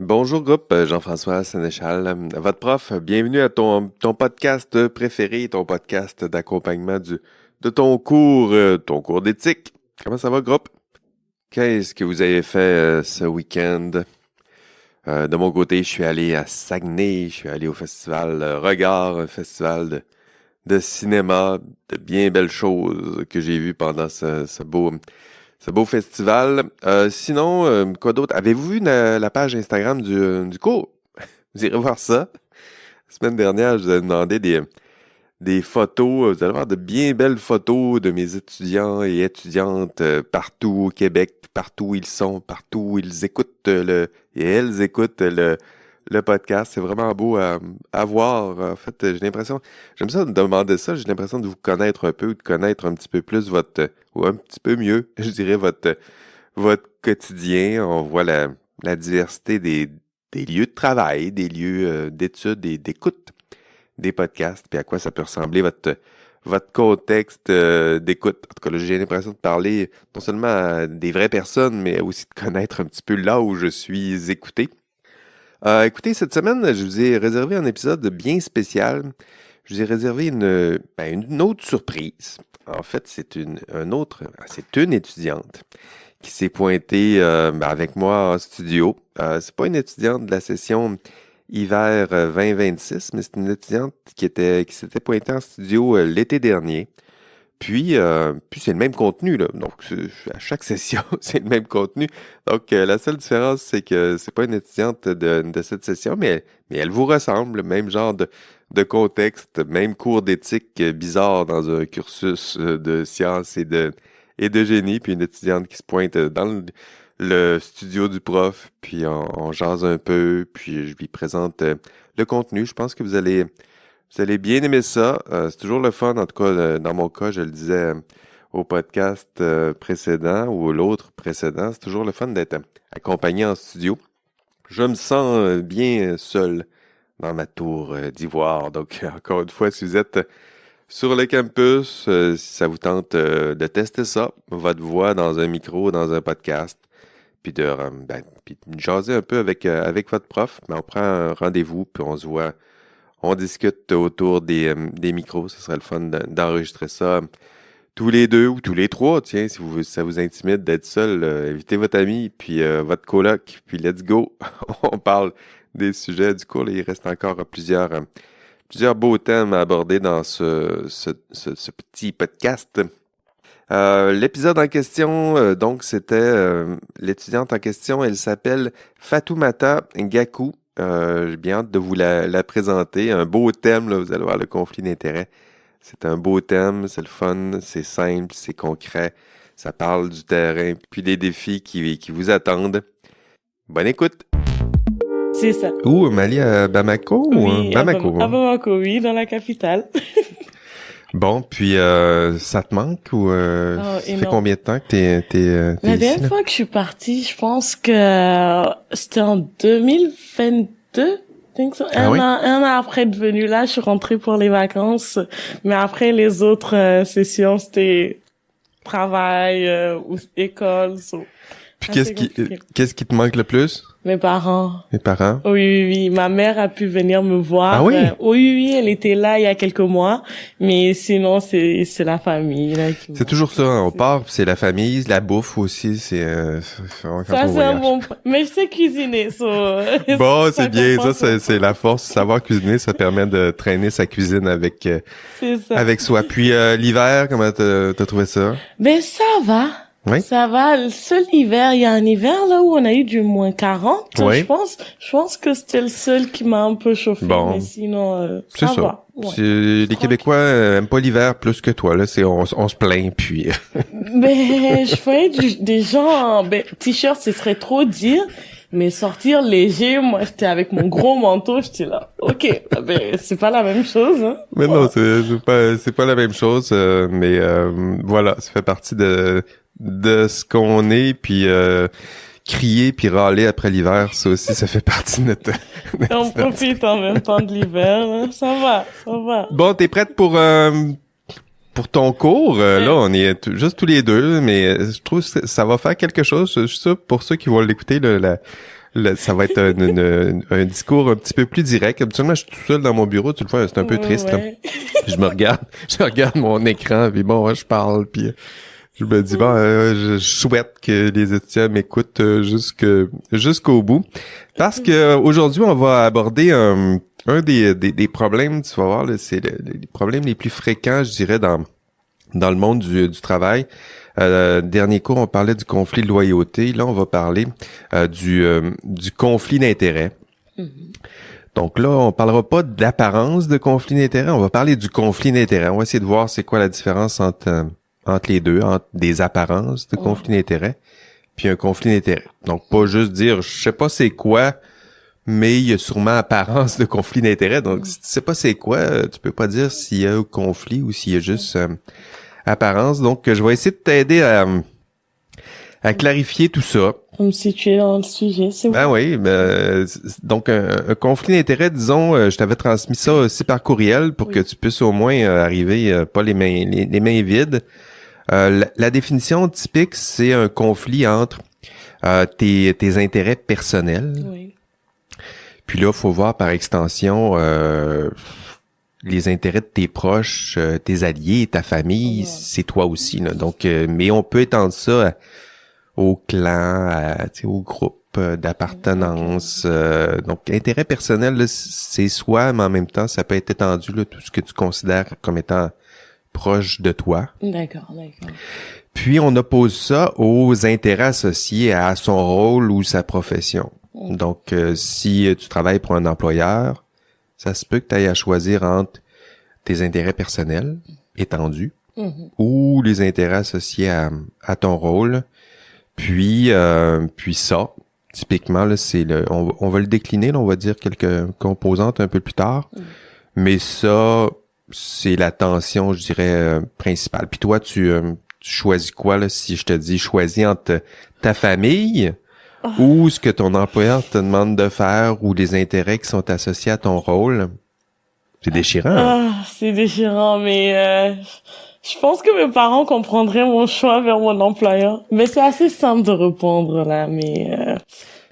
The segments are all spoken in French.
Bonjour groupe, Jean-François Sénéchal, votre prof. Bienvenue à ton podcast préféré, ton podcast d'accompagnement de ton cours d'éthique. Comment ça va groupe? Qu'est-ce que vous avez fait ce week-end? De mon côté, je suis allé à Saguenay, je suis allé au festival Regard, un festival de cinéma, de bien belles choses que j'ai vues pendant ce beau festival. Sinon, quoi d'autre? Avez-vous vu la page Instagram du cours? Vous irez voir ça. La semaine dernière, je vous ai demandé des photos. Vous allez voir de bien belles photos de mes étudiants et étudiantes partout au Québec, partout où ils sont, partout où ils écoutent et elles écoutent le podcast. C'est vraiment beau à voir. En fait, j'ai l'impression, j'aime ça de demander ça. J'ai l'impression de vous connaître un peu, ou de connaître un petit peu plus ou un petit peu mieux, je dirais, votre quotidien. On voit la diversité des lieux de travail, des lieux d'études et d'écoute des podcasts, puis à quoi ça peut ressembler votre contexte d'écoute. En tout cas, là, j'ai l'impression de parler non seulement à des vraies personnes, mais aussi de connaître un petit peu là où je suis écouté. Écoutez, cette semaine, je vous ai réservé un épisode bien spécial. Je vous ai réservé une autre surprise. En fait, c'est une étudiante qui s'est pointée avec moi en studio. C'est pas une étudiante de la session hiver 2026, mais c'est une étudiante qui s'était pointée en studio l'été dernier. Puis c'est le même contenu, là. Donc, à chaque session, c'est le même contenu. Donc, la seule différence, c'est que c'est pas une étudiante de cette session, mais elle vous ressemble. Même genre de contexte, même cours d'éthique bizarre dans un cursus de sciences et de génie. Puis une étudiante qui se pointe dans le studio du prof, puis on jase un peu, puis je lui présente le contenu. Je pense que vous allez bien aimer ça. C'est toujours le fun, en tout cas, dans mon cas, je le disais au podcast précédent ou l'autre précédent, c'est toujours le fun d'être accompagné en studio. Je me sens bien seul dans ma tour d'ivoire. Donc, encore une fois, si vous êtes sur le campus, si ça vous tente de tester ça, votre voix dans un micro, dans un podcast, puis puis de jaser un peu avec votre prof, on prend un rendez-vous, puis on se voit. On discute autour des micros. Ce serait le fun d'enregistrer ça tous les deux ou tous les trois. Tiens, si ça vous intimide d'être seul, invitez votre ami, puis votre coloc, puis let's go. On parle des sujets du cours. Là, il reste encore plusieurs beaux thèmes à aborder dans ce petit podcast. L'épisode en question, donc, c'était l'étudiante en question. Elle s'appelle Fatoumata Gakou. J'ai bien hâte de vous la présenter. Un beau thème, là, vous allez voir le conflit d'intérêts. C'est un beau thème, c'est le fun, c'est simple, c'est concret. Ça parle du terrain, puis des défis qui vous attendent. Bonne écoute! C'est ça. Où, Mali à Bamako? Oui, Bamako. à Bamako, oui, dans la capitale. Bon, puis ça te manque ou ça fait combien de temps que t'es La ici, dernière là? fois que je suis partie, je pense que c'était en 2022. Ah oui? Un an après être venue là, je suis rentrée pour les vacances. Mais après les autres sessions, c'était travail ou école. Puis qu'est-ce qui te manque le plus? Mes parents. Les parents? Oui. Ma mère a pu venir me voir. Ah oui? Oui, elle était là il y a quelques mois. Mais sinon, c'est la famille, là. C'est toujours ça, hein, on part, c'est la famille, la bouffe aussi, c'est quand Ça, on c'est voyage. un bon point. Mais je sais cuisiner, Bon, c'est bien, compense. c'est la force, savoir cuisiner, ça permet de traîner sa cuisine C'est ça. avec soi. Puis l'hiver, comment t'as trouvé ça? Ben, ça va. Oui? Ça va. Le seul hiver, il y a un hiver, là, où on a eu du moins 40. Oui. Je pense que c'était le seul qui m'a un peu chauffé. Bon. Mais sinon, C'est ça. va. Ouais. Les Québécois aiment pas l'hiver plus que toi, là, on se plaint, puis... Ben, je voyais des gens, t-shirt, ce serait trop dire. Mais sortir léger, moi, j'étais avec mon gros manteau, j'étais là. Ok, ben, c'est pas la même chose, hein. Mais non, c'est pas la même chose, mais voilà, ça fait partie de ce qu'on est, puis crier puis râler après l'hiver, ça aussi, ça fait partie de notre... Et on profite en même temps de l'hiver, hein. Ça va. Bon, t'es prête pour ton cours? Là, on est juste tous les deux, mais je trouve que ça va faire quelque chose. Je suis sûr, pour ceux qui vont l'écouter, Ça va être un discours un petit peu plus direct. Habituellement, je suis tout seul dans mon bureau, tu le vois, c'est un peu triste. Là. Je regarde mon écran, puis bon, je parle, puis je me dis, bon, je souhaite que les étudiants m'écoutent jusqu'au bout. Parce que aujourd'hui, on va aborder un des problèmes, tu vas voir, là, c'est les problèmes les plus fréquents, je dirais, dans le monde du travail. Dernier cours, on parlait du conflit de loyauté. Là, on va parler du conflit d'intérêts. Mm-hmm. Donc là, on parlera pas d'apparence de conflit d'intérêts, on va parler du conflit d'intérêts. On va essayer de voir c'est quoi la différence entre les deux, entre des apparences de conflit d'intérêts puis un conflit d'intérêts. Donc, pas juste dire, je sais pas c'est quoi, mais il y a sûrement apparence de conflit d'intérêts. Donc, si tu sais pas c'est quoi, tu peux pas dire s'il y a un conflit ou s'il y a juste apparence. Donc, je vais essayer de t'aider à clarifier tout ça. Pour me situer dans le sujet, c'est bon. Oui, donc un conflit d'intérêts, disons, je t'avais transmis ça aussi par courriel pour que tu puisses au moins arriver pas les mains vides. La définition typique, c'est un conflit entre tes intérêts personnels. Oui. Puis là, faut voir par extension les intérêts de tes proches, tes alliés, ta famille, c'est toi aussi. Là. Donc, mais on peut étendre ça au clan, au groupe d'appartenance. Donc, intérêt personnel, là, c'est soi, mais en même temps, ça peut être étendu là, tout ce que tu considères comme étant proche de toi. D'accord. Puis, on oppose ça aux intérêts associés à son rôle ou sa profession. Donc, si tu travailles pour un employeur, ça se peut que tu ailles à choisir entre tes intérêts personnels étendus ou les intérêts associés à ton rôle. Puis ça, typiquement, là, c'est on va le décliner, là, on va dire quelques composantes un peu plus tard. Mais ça, c'est la tension, je dirais, principale. Puis toi, tu choisis quoi, là, si je te dis choisis entre ta famille ou ce que ton employeur te demande de faire ou les intérêts qui sont associés à ton rôle? C'est déchirant. C'est déchirant, mais je pense que mes parents comprendraient mon choix vers mon employeur. Mais c'est assez simple de répondre là, mais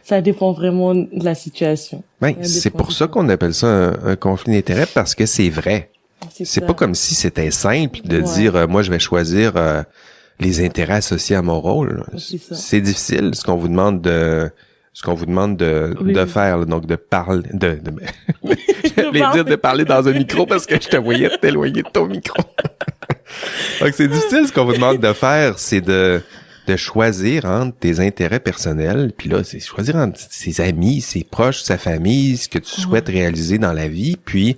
ça dépend vraiment de la situation. Ben, c'est pour ça qu'on appelle ça un conflit d'intérêts, parce que c'est vrai. C'est pas comme si c'était simple de dire moi je vais choisir les intérêts associés à mon rôle. C'est difficile ce qu'on vous demande de faire, là, donc de parler j'allais dire de parler dans un micro parce que je te voyais t'éloigner de ton micro. Donc c'est difficile ce qu'on vous demande de faire, c'est de choisir entre tes intérêts personnels, puis là c'est choisir entre ses amis, ses proches, sa famille, ce que tu souhaites réaliser dans la vie, puis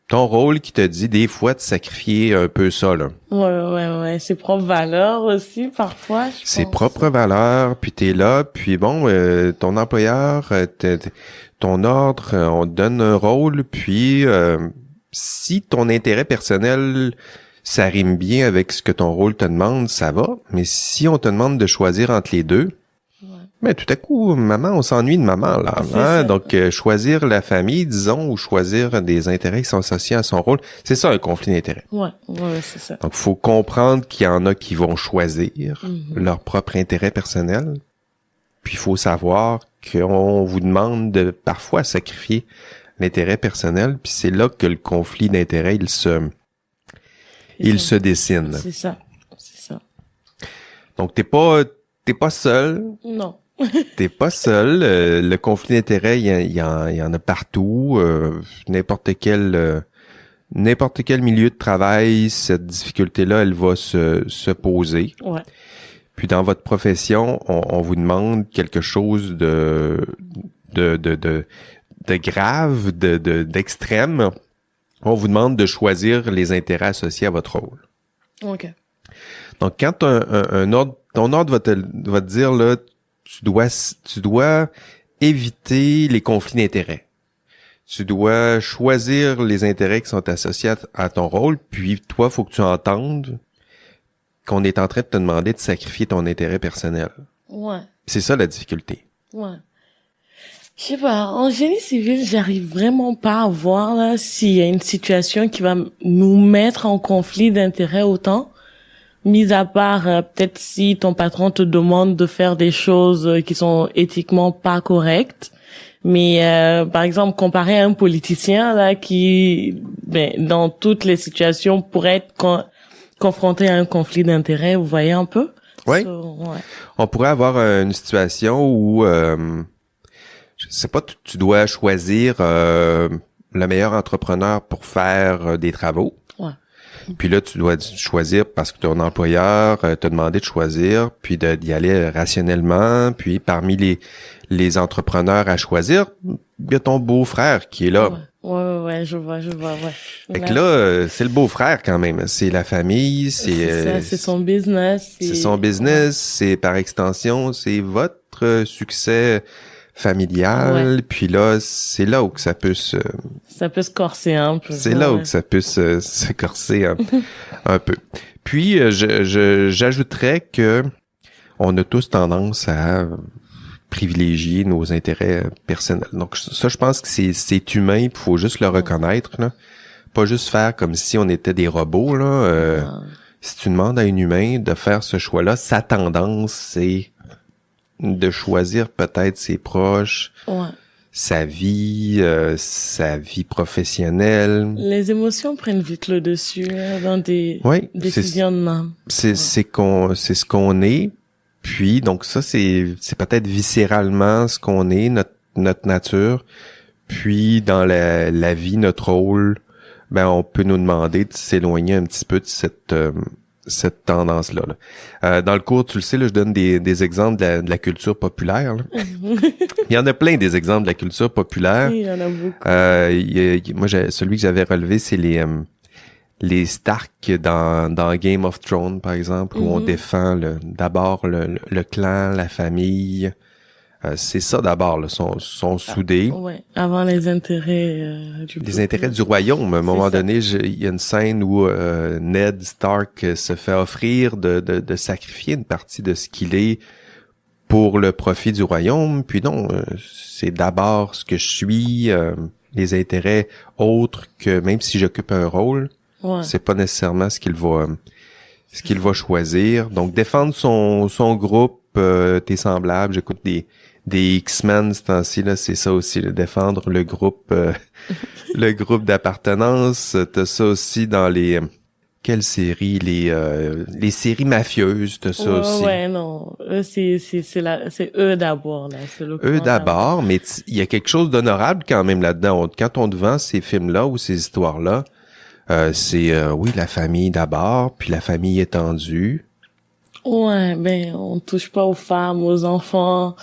ton rôle qui te dit des fois de sacrifier un peu ça, là. Ouais. Ses propres valeurs aussi, parfois, je pense. Ses propres valeurs, puis t'es là, puis bon, ton employeur, ton ordre, on te donne un rôle, puis si ton intérêt personnel, ça rime bien avec ce que ton rôle te demande, ça va. Mais si on te demande de choisir entre les deux, mais tout à coup, maman, on s'ennuie de maman, là. Hein? Donc, choisir la famille, disons, ou choisir des intérêts qui sont associés à son rôle, c'est ça un conflit d'intérêts. Ouais, c'est ça. Donc, faut comprendre qu'il y en a qui vont choisir leur propre intérêt personnel. Puis, il faut savoir qu'on vous demande de parfois sacrifier l'intérêt personnel. Puis, c'est là que le conflit d'intérêts, il se dessine. C'est ça. Donc, t'es pas seul. Non. T'es pas seul. Le conflit d'intérêts, il y en a partout. N'importe quel milieu de travail, cette difficulté-là, elle va se poser. Ouais. Puis dans votre profession, on vous demande quelque chose de grave, d'extrême. On vous demande de choisir les intérêts associés à votre rôle. OK. Donc quand ton ordre va te dire là, tu dois éviter les conflits d'intérêts. Tu dois choisir les intérêts qui sont associés à ton rôle, puis toi, faut que tu entendes qu'on est en train de te demander de sacrifier ton intérêt personnel. Ouais. C'est ça la difficulté. Ouais. Je sais pas, en génie civil, j'arrive vraiment pas à voir là s'il y a une situation qui va nous mettre en conflit d'intérêts autant. mis à part peut-être si ton patron te demande de faire des choses qui sont éthiquement pas correctes. Mais par exemple, comparé à un politicien là qui, dans toutes les situations pourrait être confronté à un conflit d'intérêts, vous voyez un peu? Oui. Ouais. On pourrait avoir une situation où, je sais pas, tu dois choisir le meilleur entrepreneur pour faire des travaux. Ouais. Puis là, tu dois choisir parce que ton employeur t'a demandé de choisir, puis d'y aller rationnellement. Puis parmi les entrepreneurs à choisir, il y a ton beau-frère qui est là. Ouais, je vois, ouais. Fait que là, c'est le beau-frère quand même. C'est la famille, c'est son business. C'est son business, c'est par extension, c'est votre succès familial. Ouais. Puis là, c'est là où que ça peut se corser un peu. C'est là où que ça peut se corser un peu. Puis j'ajouterais que on a tous tendance à privilégier nos intérêts personnels. Donc ça, je pense que c'est humain, il faut juste le reconnaître, là. Pas juste faire comme si on était des robots, là. Si tu demandes à un humain de faire ce choix-là, sa tendance, c'est de choisir peut-être ses proches, sa vie professionnelle. Les émotions prennent vite le dessus dans des décisions de même. C'est ce qu'on est. Puis, donc ça, c'est peut-être viscéralement ce qu'on est, notre nature. Puis, dans la vie, notre rôle, on peut nous demander de s'éloigner un petit peu de cette tendance-là. Là. Dans le cours, tu le sais, là, je donne des exemples de la culture populaire. Là. Il y en a plein des exemples de la culture populaire. Oui, il y en a beaucoup. Moi, celui que j'avais relevé, c'est les Stark dans Game of Thrones, par exemple, où on défend d'abord le clan, la famille. C'est ça d'abord, là, sont soudés. Avant les intérêts les intérêts du royaume. À un moment donné, il y a une scène où Ned Stark se fait offrir de sacrifier une partie de ce qu'il est pour le profit du royaume. Puis non, c'est d'abord ce que je suis, les intérêts autres que même si j'occupe un rôle. C'est pas nécessairement ce qu'il va choisir. Donc défendre son groupe, tes semblables. J'écoute des X-Men ce temps-ci là, c'est ça aussi, défendre le groupe le groupe d'appartenance. T'as ça aussi dans quelles séries, les séries mafieuses, t'as ça aussi. Ouais, non, c'est eux d'abord là, c'est le eux d'abord, mais il y a quelque chose d'honorable quand même là-dedans. Quand on te vend ces films-là ou ces histoires-là, c'est la famille d'abord, puis la famille étendue. Ouais, on touche pas aux femmes, aux enfants.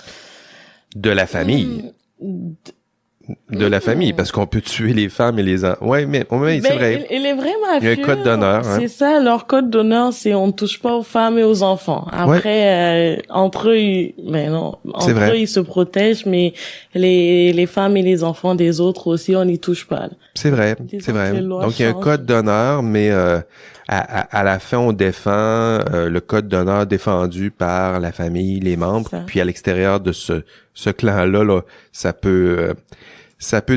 De la famille. De la famille, parce qu'on peut tuer les femmes et les enfants. Ouais, mais c'est vrai. Et les vrais mafieux, il y a un code d'honneur. C'est ça, leur code d'honneur, c'est on touche pas aux femmes et aux enfants. Après, entre eux, ils se protègent, mais les femmes et les enfants des autres aussi, on n'y touche pas. C'est vrai. Donc il y a un code d'honneur, mais à la fin, on défend le code d'honneur défendu par la famille, les membres, puis à l'extérieur de ce clan-là, là, ça peut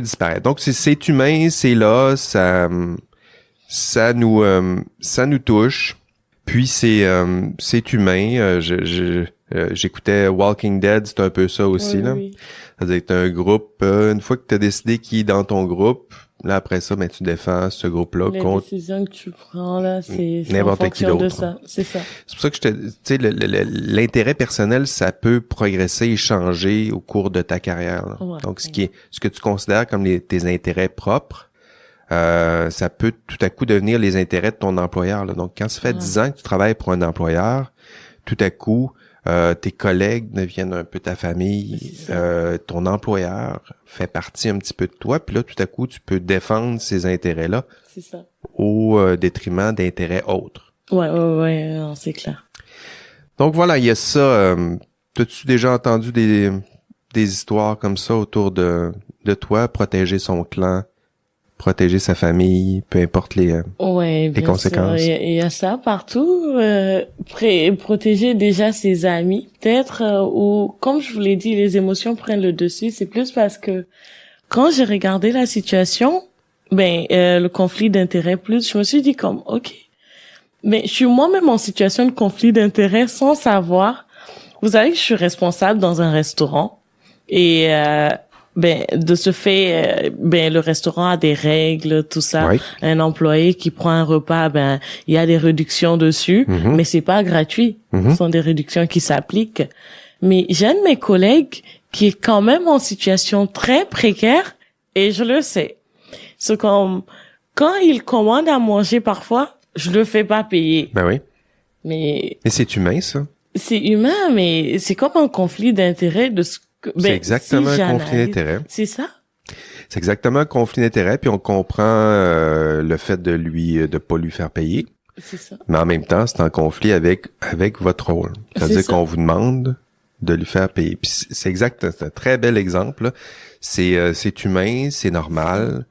disparaître. Donc c'est humain, c'est là, ça nous touche. Puis c'est humain. J'écoutais Walking Dead, c'est un peu ça aussi là. C'est-à-dire que t'as un groupe, une fois que t'as décidé qui est dans ton groupe, là après ça, tu défends ce groupe-là contre les décisions que tu prends là, c'est n'importe qui d'autre. C'est ça. C'est pour ça que l'intérêt personnel, ça peut progresser et changer au cours de ta carrière. Là. Donc ce que tu considères comme tes intérêts propres, ça peut tout à coup devenir les intérêts de ton employeur. Là. Donc quand ça fait 10 ans que tu travailles pour un employeur, tout à coup tes collègues deviennent un peu ta famille, ton employeur fait partie un petit peu de toi, puis là, tout à coup, tu peux défendre ces intérêts-là au détriment d'intérêts autres. Ouais, non, c'est clair. Donc voilà, il y a ça. T'as-tu déjà entendu des histoires comme ça autour de toi, protéger son clan, protéger sa famille, peu importe les conséquences. Il y a ça partout. Protéger déjà ses amis, peut-être, ou comme je vous l'ai dit, les émotions prennent le dessus. C'est plus parce que quand j'ai regardé la situation, le conflit d'intérêts plus, je me suis dit comme, ok, Mais je suis moi-même en situation de conflit d'intérêts sans savoir. Vous savez que je suis responsable dans un restaurant et de ce fait, le restaurant a des règles, tout ça. Oui. Un employé qui prend un repas, il y a des réductions dessus, mais c'est pas gratuit. Ce sont des réductions qui s'appliquent. Mais j'ai un de mes collègues qui est quand même en situation très précaire et je le sais. C'est comme quand il commande à manger parfois, je le fais pas payer. Ben oui. Mais c'est humain, ça. c'est humain, mais c'est comme un conflit d'intérêt de ce que... C'est exactement un conflit d'intérêt. C'est ça? C'est exactement un conflit d'intérêt, puis on comprend le fait de pas lui faire payer. C'est ça. Mais en même temps, c'est en conflit avec votre rôle. C'est-à-dire qu'on vous demande de lui faire payer. Puis c'est exact, c'est un très bel exemple, là. C'est humain, c'est normal.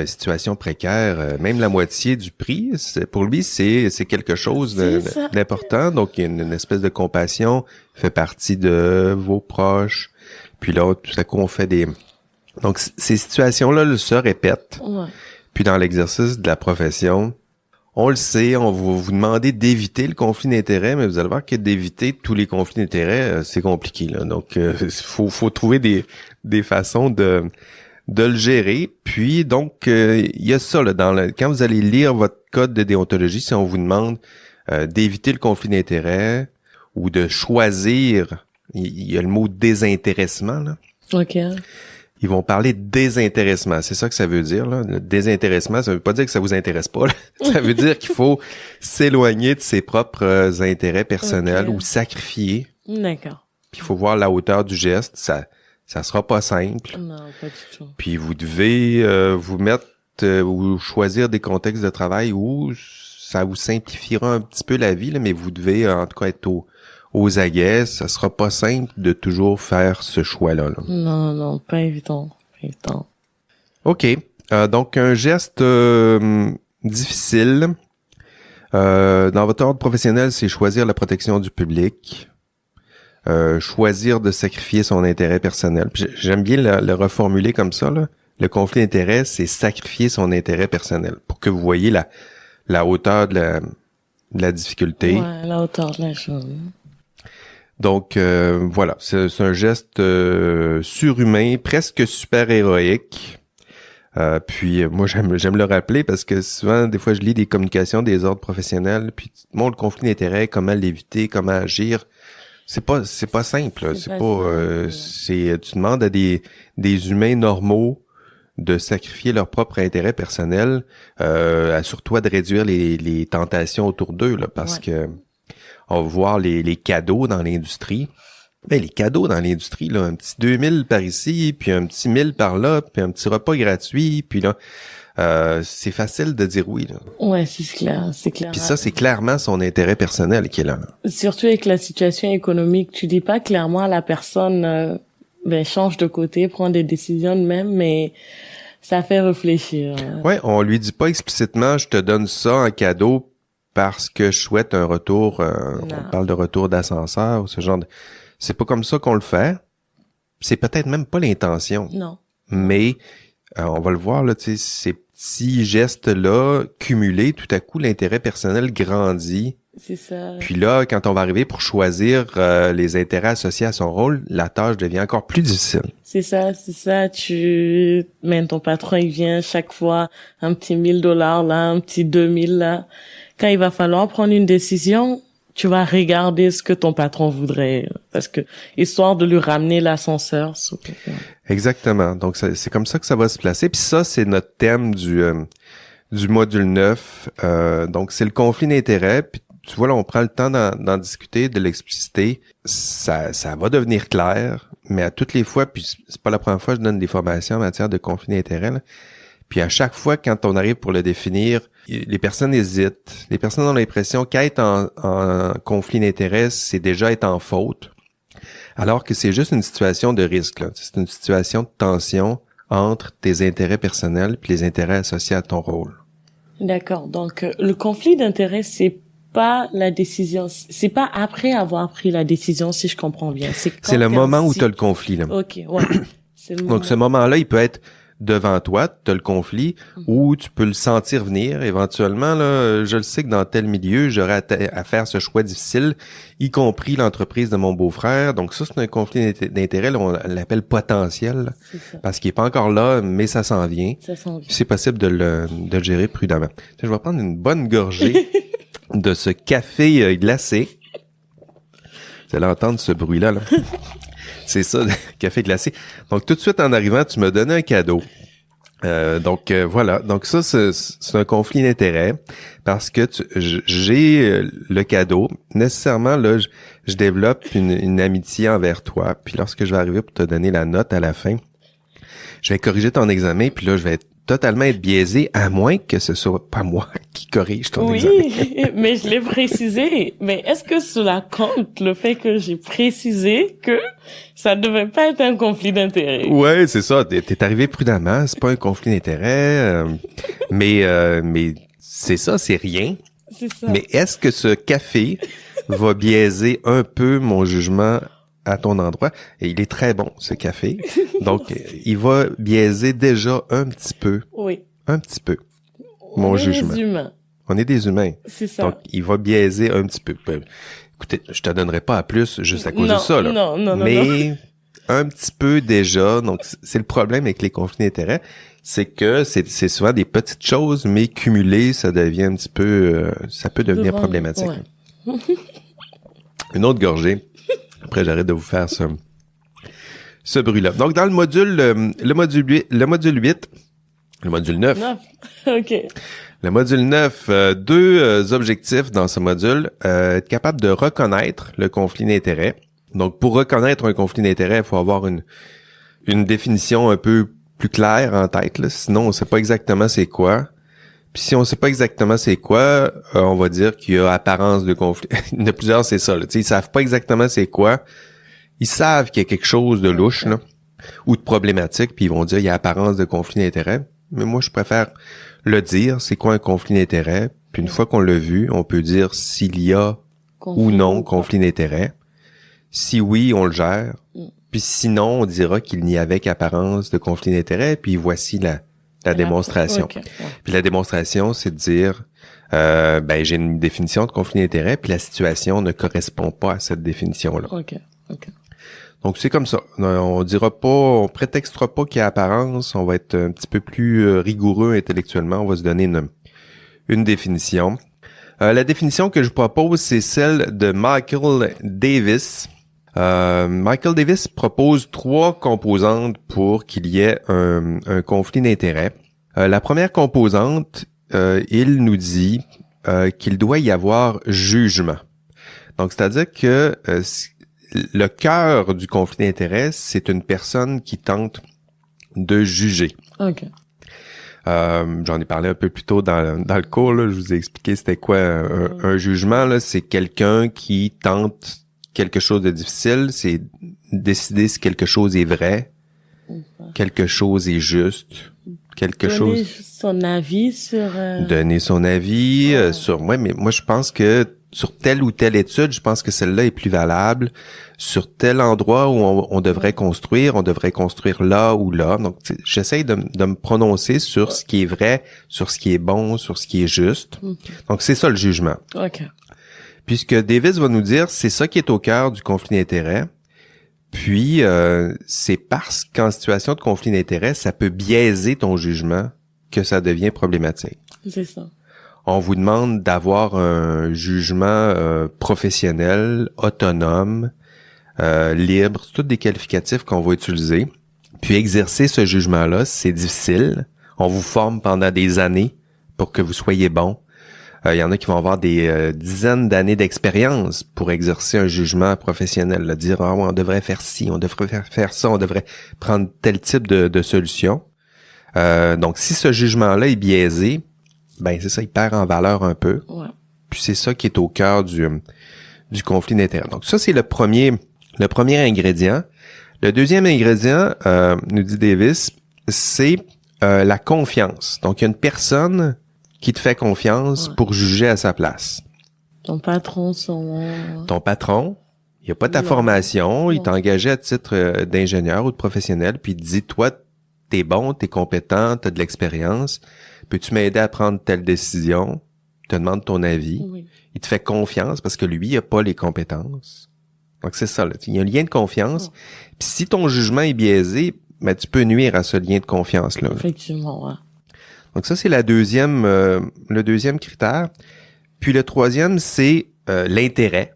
Situation précaire, même la moitié du prix, pour lui, c'est quelque chose d'important. Donc, il y a une espèce de compassion, fait partie de vos proches. Puis là, tout à coup, on fait des... Donc, ces situations-là se répètent. Ouais. Puis dans l'exercice de la profession, on le sait, on va vous demander d'éviter le conflit d'intérêts, mais vous allez voir que d'éviter tous les conflits d'intérêts, c'est compliqué, là. Donc, faut trouver des façons de le gérer. Puis donc, il y a ça là, quand vous allez lire votre code de déontologie, si on vous demande d'éviter le conflit d'intérêts ou de choisir, il y a le mot désintéressement là. OK. Ils vont parler de désintéressement, c'est ça que ça veut dire là. Le désintéressement, ça veut pas dire que ça vous intéresse pas là. Ça veut dire qu'il faut s'éloigner de ses propres intérêts personnels ou sacrifier. D'accord. Puis il faut voir la hauteur du geste, ça sera pas simple. Non, pas du tout. Puis vous devez vous mettre ou choisir des contextes de travail où ça vous simplifiera un petit peu la vie, là, mais vous devez en tout cas être aux aguets. Ça sera pas simple de toujours faire ce choix-là. Là. Non, pas évident. Pas évident. OK. Donc un geste difficile. Dans votre ordre professionnel, c'est choisir la protection du public. Choisir de sacrifier son intérêt personnel. Puis j'aime bien le reformuler comme ça, là. Le conflit d'intérêt, c'est sacrifier son intérêt personnel pour que vous voyez la hauteur de la difficulté. Ouais, la hauteur de la chose. Donc, voilà, c'est un geste surhumain, presque super-héroïque. Puis moi, j'aime le rappeler parce que souvent, des fois, je lis des communications des ordres professionnels, puis le conflit d'intérêt, comment l'éviter, comment agir. C'est pas simple. Tu demandes à des humains normaux de sacrifier leur propre intérêt personnel, assure-toi de réduire les tentations autour d'eux, là, parce que on va voir les cadeaux dans l'industrie. Ben, les cadeaux dans l'industrie, là, un petit 2000 par ici, puis un petit 1000 par là, puis un petit repas gratuit, puis là, c'est facile de dire oui, là. Ouais, c'est clair. Puis ça, c'est clairement son intérêt personnel qui est là. Surtout avec la situation économique, tu dis pas clairement à la personne, change de côté, prends des décisions de même, mais ça fait réfléchir. Ouais, on lui dit pas explicitement, je te donne ça en cadeau parce que je souhaite un retour, on parle de retour d'ascenseur ou ce genre de... C'est pas comme ça qu'on le fait. C'est peut-être même pas l'intention. Non. Mais on va le voir, là, tu sais, ces petits gestes-là, cumulés, tout à coup, l'intérêt personnel grandit. C'est ça. Puis là, quand on va arriver pour choisir les intérêts associés à son rôle, la tâche devient encore plus difficile. C'est ça. Ton patron, il vient chaque fois, un petit $1000 là, un petit 2000 là. Quand il va falloir prendre une décision, tu vas regarder ce que ton patron voudrait, parce que histoire de lui ramener l'ascenseur. Exactement. Donc c'est comme ça que ça va se placer. Puis ça, c'est notre thème du module 9. Donc c'est le conflit d'intérêts. Puis tu vois là, on prend le temps d'en discuter, de l'expliciter. Ça va devenir clair, mais à toutes les fois, puis c'est pas la première fois que je donne des formations en matière de conflit d'intérêts, là. Puis à chaque fois, quand on arrive pour le définir, les personnes hésitent. Les personnes ont l'impression qu'être en conflit d'intérêts, c'est déjà être en faute. Alors que c'est juste une situation de risque, là. C'est une situation de tension entre tes intérêts personnels et les intérêts associés à ton rôle. D'accord. Donc, le conflit d'intérêts, c'est pas la décision, c'est pas après avoir pris la décision, si je comprends bien. C'est le moment où tu as le conflit, là. OK, ouais. Donc, ce moment-là, il peut être devant toi, tu as le conflit, ou tu peux le sentir venir. Éventuellement, là, je le sais que dans tel milieu, j'aurais à faire ce choix difficile, y compris l'entreprise de mon beau-frère. Donc ça, c'est un conflit d'intérêt, là, on l'appelle potentiel, parce qu'il est pas encore là, mais ça s'en vient. Ça s'en vient. C'est possible de le gérer prudemment. Je vais prendre une bonne gorgée de ce café glacé. Vous allez entendre ce bruit-là, là. C'est ça, café glacé. Donc, tout de suite en arrivant, tu me donnais un cadeau. Voilà. Donc, ça, c'est un conflit d'intérêts parce que j'ai le cadeau. Nécessairement, là, je développe une amitié envers toi. Puis, lorsque je vais arriver pour te donner la note à la fin, je vais corriger ton examen. Puis là, je vais totalement être biaisé, à moins que ce soit pas moi qui corrige ton examen. Oui, mais je l'ai précisé. Mais est-ce que cela compte, le fait que j'ai précisé que ça devait pas être un conflit d'intérêt? Ouais, c'est ça. T'es arrivé prudemment. C'est pas un conflit d'intérêt. Mais c'est ça, c'est rien. C'est ça. Mais est-ce que ce café va biaiser un peu mon jugement à ton endroit? Et il est très bon, ce café. Donc, il va biaiser déjà un petit peu. Oui. Un petit peu. Mon jugement. On est des humains. On est des humains. C'est ça. Donc, il va biaiser un petit peu. Écoutez, je te donnerai pas à plus juste à cause de ça, là. Non. Mais un petit peu déjà. Donc, c'est le problème avec les conflits d'intérêts. C'est que c'est souvent des petites choses, mais cumulées, ça devient un petit peu... ça peut devenir problématique. Ouais. Une autre gorgée. Après, j'arrête de vous faire ce bruit-là. Donc, dans le module 9. OK. Le module 9, deux objectifs dans ce module. Être capable de reconnaître le conflit d'intérêt. Donc, pour reconnaître un conflit d'intérêt, il faut avoir une définition un peu plus claire en tête, là. Sinon, on sait pas exactement c'est quoi. Puis si on sait pas exactement c'est quoi, on va dire qu'il y a apparence de conflit. Il y en a plusieurs, c'est ça, là. Tu sais, ils savent pas exactement c'est quoi. Ils savent qu'il y a quelque chose de louche, là, ou de problématique, puis ils vont dire il y a apparence de conflit d'intérêt. Mais moi, je préfère le dire, c'est quoi un conflit d'intérêt. Puis une fois qu'on l'a vu, on peut dire s'il y a ou non conflit d'intérêt. Si oui, on le gère. Puis sinon, on dira qu'il n'y avait qu'apparence de conflit d'intérêt. Puis voici la démonstration. Okay. Ouais. Puis la démonstration, c'est de dire, j'ai une définition de conflit d'intérêt, puis la situation ne correspond pas à cette définition-là. OK. Donc c'est comme ça. On dira pas, on prétextera pas qu'il y a apparence. On va être un petit peu plus rigoureux intellectuellement. On va se donner une définition. La définition que je propose, c'est celle de Michael Davis. Michael Davis propose 3 composantes pour qu'il y ait un conflit d'intérêt. La première composante, il nous dit qu'il doit y avoir jugement. Donc, c'est-à-dire que le cœur du conflit d'intérêt, c'est une personne qui tente de juger. OK. J'en ai parlé un peu plus tôt dans le cours, là. Je vous ai expliqué c'était quoi un jugement, là. C'est quelqu'un qui tente quelque chose de difficile, c'est décider si quelque chose est vrai, quelque chose est juste, Donner son avis sur... Donner son avis sur... Ouais, mais moi, je pense que sur telle ou telle étude, je pense que celle-là est plus valable. Sur tel endroit où on devrait construire là ou là. Donc, j'essaye de me prononcer sur ce qui est vrai, sur ce qui est bon, sur ce qui est juste. Donc, c'est ça le jugement. OK. Puisque Davis va nous dire, c'est ça qui est au cœur du conflit d'intérêt. Puis, c'est parce qu'en situation de conflit d'intérêt, ça peut biaiser ton jugement que ça devient problématique. C'est ça. On vous demande d'avoir un jugement professionnel, autonome, libre, c'est tous des qualificatifs qu'on va utiliser. Puis exercer ce jugement-là, c'est difficile. On vous forme pendant des années pour que vous soyez bon. Il y en a qui vont avoir des dizaines d'années d'expérience pour exercer un jugement professionnel. Là, dire, on devrait faire ci, on devrait faire ça, on devrait prendre tel type de solution. Donc, si ce jugement-là est biaisé, ben c'est ça, il perd en valeur un peu. Ouais. Puis c'est ça qui est au cœur du conflit d'intérêt. Donc ça, c'est le premier ingrédient. Le deuxième ingrédient, nous dit Davis, c'est la confiance. Donc il y a une personne qui te fait confiance pour juger à sa place. Ton patron, il a pas ta formation, il t'a engagé à titre d'ingénieur ou de professionnel, puis il te dit, toi, t'es bon, t'es compétent, t'as de l'expérience. Peux-tu m'aider à prendre telle décision? Il te demande ton avis. Oui. Il te fait confiance parce que lui, il a pas les compétences. Donc, c'est ça, là. Il y a un lien de confiance. Puis si ton jugement est biaisé, ben, tu peux nuire à ce lien de confiance-là. Effectivement, ouais. Donc, ça, c'est le deuxième critère. Puis le troisième, c'est l'intérêt.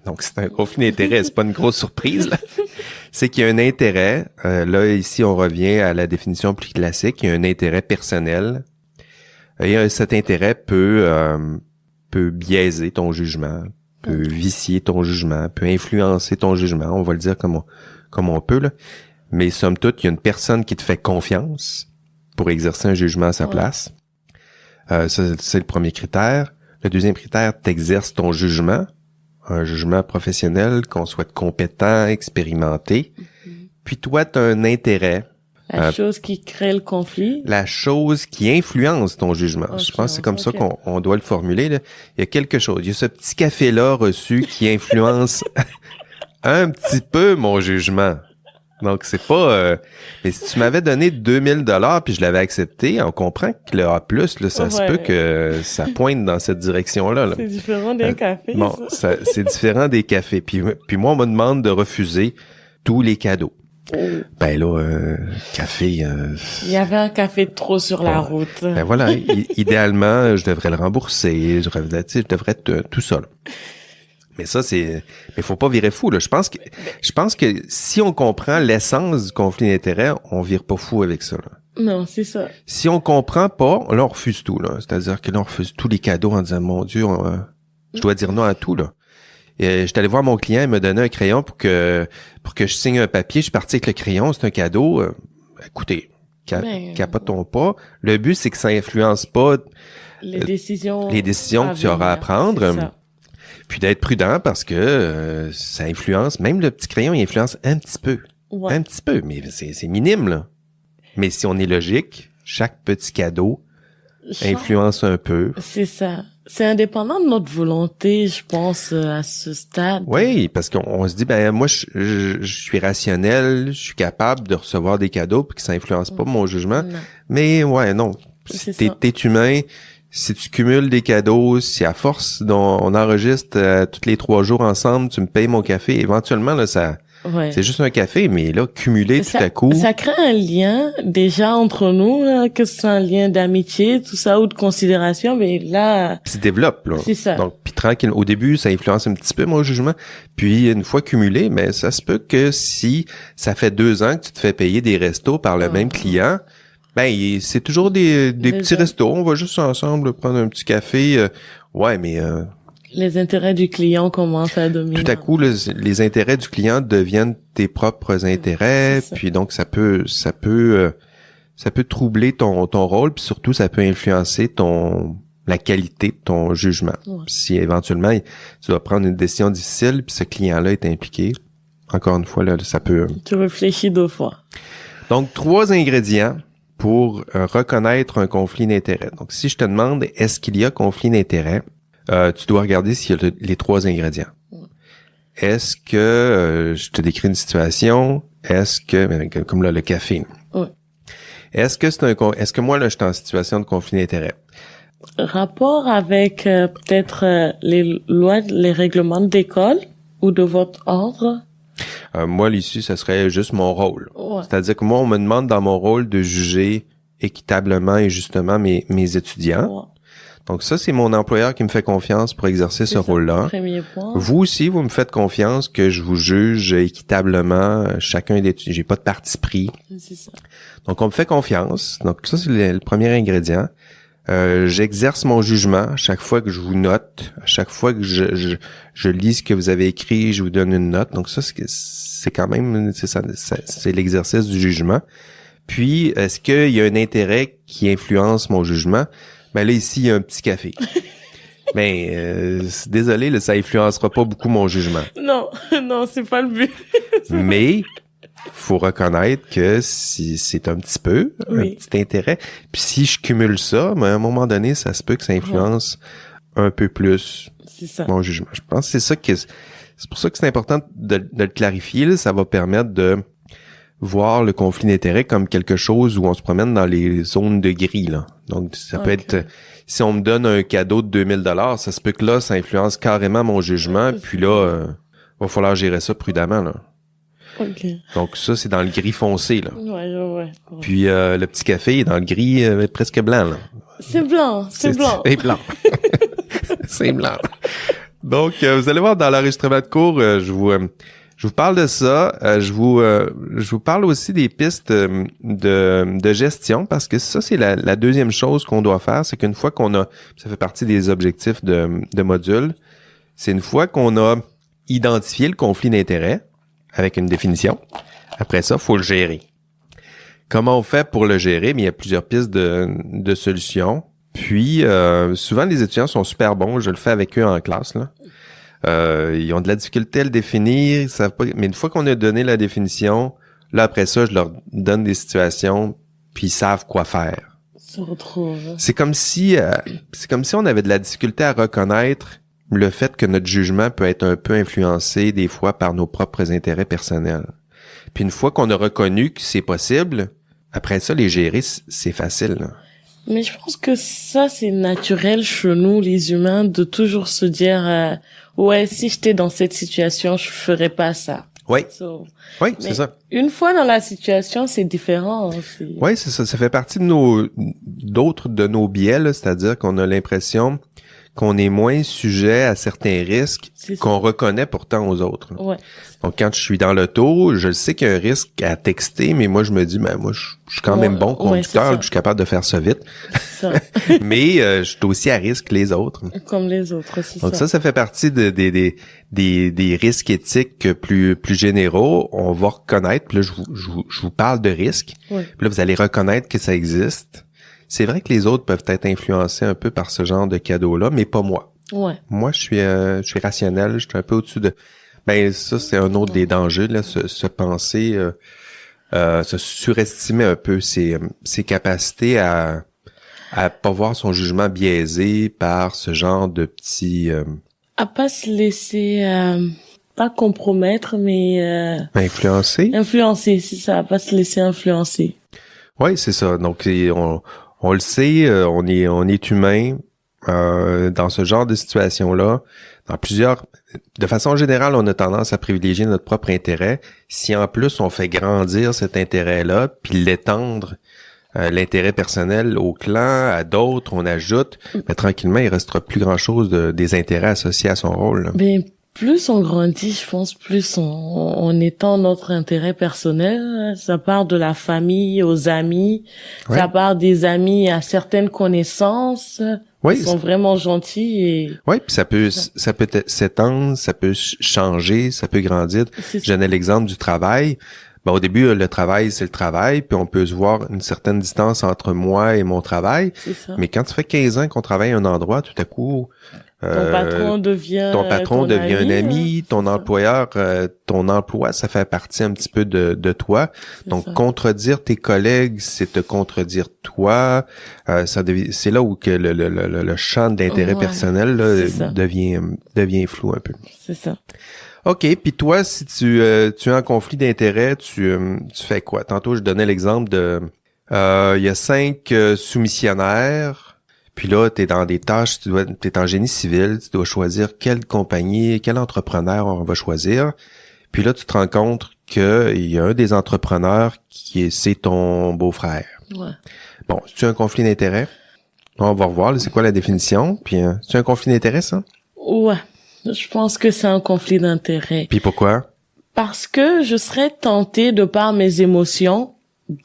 Donc, c'est un conflit d'intérêt. C'est pas une grosse surprise, là. C'est qu'il y a un intérêt. Là, ici, on revient à la définition plus classique. Il y a un intérêt personnel. Et cet intérêt peut biaiser ton jugement, peut vicier ton jugement, peut influencer ton jugement. On va le dire comme on peut, là. Mais somme toute, il y a une personne qui te fait confiance pour exercer un jugement à sa place. Ça, c'est le premier critère. Le deuxième critère, t'exerces ton jugement, un jugement professionnel, qu'on soit compétent, expérimenté. Puis toi, t'as un intérêt. La chose qui crée le conflit. La chose qui influence ton jugement. Okay, je pense que c'est comme ça qu'on doit le formuler, là. Il y a quelque chose. Il y a ce petit café-là reçu qui influence un petit peu mon jugement. Donc, c'est pas... mais si tu m'avais donné 2000 $ puis je l'avais accepté, on comprend que le A+, là, ça se peut que ça pointe dans cette direction-là. Là. C'est différent des cafés. Bon, c'est différent des cafés. Puis moi, on me demande de refuser tous les cadeaux. Ben là, café... Il y avait un café de trop sur la route. Ben voilà, idéalement, je devrais le rembourser, je devrais tout ça, là. Mais ça, mais faut pas virer fou, là. Je pense que si on comprend l'essence du conflit d'intérêts, on vire pas fou avec ça, là. Non, c'est ça. Si on comprend pas, là, on refuse tout, là. C'est-à-dire que là, on refuse tous les cadeaux en disant, mon Dieu, je dois dire non à tout, là. Et j'étais allé voir mon client, il m'a donné un crayon pour que je signe un papier. Je suis parti avec le crayon, c'est un cadeau. Écoutez, capotons pas. Le but, c'est que ça influence pas les décisions que tu auras à prendre. Puis d'être prudent parce que ça influence, même le petit crayon, il influence un petit peu. Ouais. Un petit peu, mais c'est minime, là. Mais si on est logique, chaque petit cadeau influence un peu. C'est ça. C'est indépendant de notre volonté, je pense, à ce stade. Oui, parce qu'on se dit, ben moi, je suis rationnel, je suis capable de recevoir des cadeaux puis que ça influence pas mon jugement. Non. Mais ouais, non. Si t'es humain, si tu cumules des cadeaux, si à force dont on enregistre tous les 3 jours ensemble, tu me payes mon café, éventuellement, là, c'est juste un café, mais là, cumulé tout à coup. Ça crée un lien, déjà, entre nous, là, que c'est un lien d'amitié, tout ça, ou de considération, mais là... Ça se développe, là. C'est ça. Donc, puis tranquille, au début, ça influence un petit peu mon jugement, puis une fois cumulé, mais ça se peut que si ça fait 2 ans que tu te fais payer des restos par le même client, ben, c'est toujours des petits restos, on va juste ensemble prendre un petit café, ouais, mais... les intérêts du client commencent à dominer. Tout à coup, les intérêts du client deviennent tes propres intérêts, puis donc ça peut troubler ton rôle, puis surtout ça peut influencer la qualité de ton jugement. Ouais. Si éventuellement tu dois prendre une décision difficile, puis ce client-là est impliqué, encore une fois là, ça peut. Tu réfléchis 2 fois. Donc 3 ingrédients pour reconnaître un conflit d'intérêt. Donc si je te demande est-ce qu'il y a conflit d'intérêt, tu dois regarder s'il y a les 3 ingrédients. Est-ce que je te décris une situation? Est-ce que comme là le café? Oui. Est-ce que moi là je suis en situation de conflit d'intérêt? Rapport avec peut-être les lois, les règlements d'école ou de votre ordre? Moi ici, ça serait juste mon rôle. Ouais. C'est-à-dire que moi on me demande dans mon rôle de juger équitablement et justement mes étudiants. Ouais. Donc ça, c'est mon employeur qui me fait confiance pour exercer ce rôle-là. Premier point. Vous aussi, vous me faites confiance que je vous juge équitablement chacun des... J'ai pas de parti pris. C'est ça. Donc on me fait confiance. Donc ça, c'est le premier ingrédient. J'exerce mon jugement à chaque fois que je vous note, à chaque fois que je lis ce que vous avez écrit, je vous donne une note. Donc ça, c'est quand même... c'est l'exercice du jugement. Puis, est-ce qu'il y a un intérêt qui influence mon jugement? Ben là, ici, il y a un petit café. Ben, désolé, là, ça influencera pas beaucoup mon jugement. Non, c'est pas le but. Mais, faut reconnaître que si c'est un petit peu, un petit intérêt. Puis si je cumule ça, ben, à un moment donné, ça se peut que ça influence un peu plus mon jugement. Je pense que c'est pour ça que c'est important de le clarifier, là. Ça va permettre de voir le conflit d'intérêts comme quelque chose où on se promène dans les zones de gris, là. Donc, ça peut être, si on me donne un cadeau de 2000 $, ça se peut que là, ça influence carrément mon jugement, puis là, va falloir gérer ça prudemment, là. Okay. Donc, ça, c'est dans le gris foncé, là. Ouais. Puis, le petit café est dans le gris presque blanc, là. C'est blanc. C'est blanc. C'est blanc. Donc, vous allez voir dans l'enregistrement de cours, je vous parle de ça. Je vous parle aussi des pistes de gestion, parce que ça, c'est la deuxième chose qu'on doit faire, c'est qu'une fois ça fait partie des objectifs de module, c'est une fois qu'on a identifié le conflit d'intérêts avec une définition, après ça, faut le gérer. Comment on fait pour le gérer? Mais il y a plusieurs pistes de solutions. Puis, souvent, les étudiants sont super bons. Je le fais avec eux en classe, là. Ils ont de la difficulté à le définir, ils savent pas. Mais une fois qu'on a donné la définition, là, après ça, je leur donne des situations, puis ils savent quoi faire. Se retrouve. C'est comme si on avait de la difficulté à reconnaître le fait que notre jugement peut être un peu influencé des fois par nos propres intérêts personnels. Puis une fois qu'on a reconnu que c'est possible, après ça, les gérer, c'est facile, là. Mais je pense que ça, c'est naturel chez nous, les humains, de toujours se dire, ouais, si j'étais dans cette situation, je ferais pas ça. Oui. Oui, Mais c'est ça. Une fois dans la situation, c'est différent. Oui, c'est ça. Ça fait partie de d'autres de nos biais, là, c'est-à-dire qu'on a l'impression qu'on est moins sujet à certains risques qu'on reconnaît pourtant aux autres. Ouais. Donc, quand je suis dans l'auto, je sais qu'il y a un risque à texter, mais moi, je me dis, moi, je suis quand même bon conducteur, je suis capable de faire ça vite. Ça. Mais je suis aussi à risque que les autres. Comme les autres, c'est Donc, ça. ça fait partie des risques éthiques plus généraux. On va reconnaître, puis là, je vous parle de risques. Ouais. Puis là, vous allez reconnaître que ça existe. C'est vrai que les autres peuvent être influencés un peu par ce genre de cadeau-là, mais pas moi. Ouais. Moi, je suis rationnel, je suis un peu au-dessus de... Ben, ça, c'est un autre des dangers, là, se penser, se surestimer un peu ses capacités à pas voir son jugement biaisé par ce genre de petits... À pas se laisser, pas compromettre, mais... influencer? Influencer, c'est ça, à pas se laisser influencer. Oui, c'est ça. Donc, on le sait, on est humain dans ce genre de situation-là. De façon générale, on a tendance à privilégier notre propre intérêt. Si en plus on fait grandir cet intérêt-là, puis l'étendre, l'intérêt personnel au clan, à d'autres, on ajoute, mais tranquillement, il restera plus grand-chose des intérêts associés à son rôle, là. Ben, plus on grandit, je pense, plus on étend notre intérêt personnel. Ça part de la famille aux amis, ça part des amis à certaines connaissances. Ils sont vraiment gentils et... Oui, puis ça peut s'étendre, ça peut changer, ça peut grandir. Je donnais l'exemple du travail. Ben, au début, le travail, c'est le travail, puis on peut se voir une certaine distance entre moi et mon travail. Mais quand tu fais 15 ans qu'on travaille à un endroit, tout à coup... ton patron devient un ami, ton employeur, ton emploi, ça fait partie un petit peu de toi. Donc, contredire tes collègues, c'est te contredire toi. C'est là où que le champ d'intérêt personnel là, devient flou un peu. C'est ça. OK, puis toi, si tu as un conflit d'intérêt, tu fais quoi? Tantôt, je donnais l'exemple de... il y a 5 soumissionnaires. Puis là, t'es dans des tâches, t'es en génie civil, tu dois choisir quelle compagnie, quel entrepreneur on va choisir. Puis là, tu te rends compte qu'il y a un des entrepreneurs c'est ton beau-frère. Ouais. Bon, si tu as un conflit d'intérêt, on va revoir, là, c'est quoi la définition. Puis, tu as un conflit d'intérêt, ça? Ouais. Je pense que c'est un conflit d'intérêt. Puis pourquoi? Parce que je serais tentée, de par mes émotions,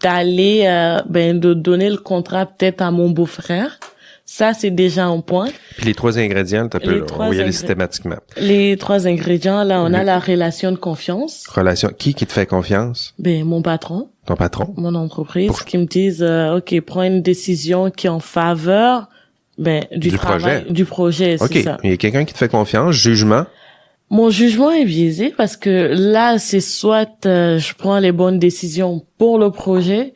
d'aller, de donner le contrat peut-être à mon beau-frère. Ça, c'est déjà un point. Puis les 3 ingrédients, on va y aller systématiquement. Les 3 ingrédients, là, on a la relation de confiance. Relation. Qui te fait confiance? Ben, mon patron. Ton patron? Mon entreprise, qui me disent, OK, prends une décision qui est en faveur, du travail, du projet, c'est ça. OK. Il y a quelqu'un qui te fait confiance. Jugement? Mon jugement est biaisé parce que là, c'est soit je prends les bonnes décisions pour le projet,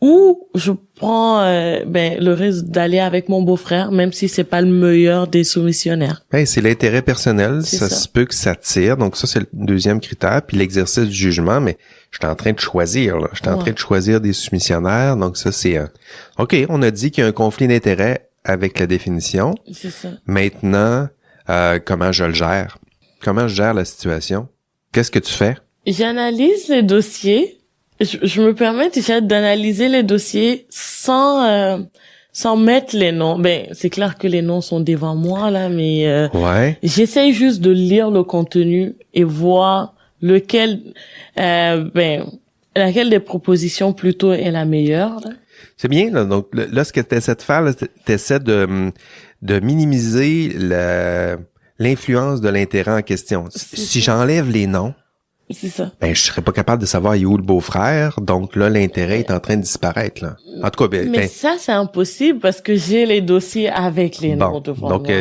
Ou je prends le risque d'aller avec mon beau-frère, même si c'est pas le meilleur des soumissionnaires. Ben, c'est l'intérêt personnel, C'est ça se peut que ça tire. Donc ça, c'est le deuxième critère. Puis l'exercice du jugement, mais je suis en train de choisir. Je suis en train de choisir des soumissionnaires. Donc ça, c'est... OK, on a dit qu'il y a un conflit d'intérêt avec la définition. C'est ça. Maintenant, comment je le gère? Comment je gère la situation? Qu'est-ce que tu fais? J'analyse les dossiers. Je me permets déjà d'analyser les dossiers sans mettre les noms. Ben, c'est clair que les noms sont devant moi, là, mais Ouais. j'essaye juste de lire le contenu et voir laquelle des propositions plutôt est la meilleure, là. C'est bien, là. Donc, là, ce que tu essaies de faire, tu essaies de minimiser l'influence de l'intérêt en question. Si j'enlève les noms, C'est ça. ben, je serais pas capable de savoir il est où le beau-frère. Donc, là, l'intérêt est en train de disparaître, là. En tout cas, Mais ça, c'est impossible parce que j'ai les dossiers avec les noms bon. devant Donc, moi.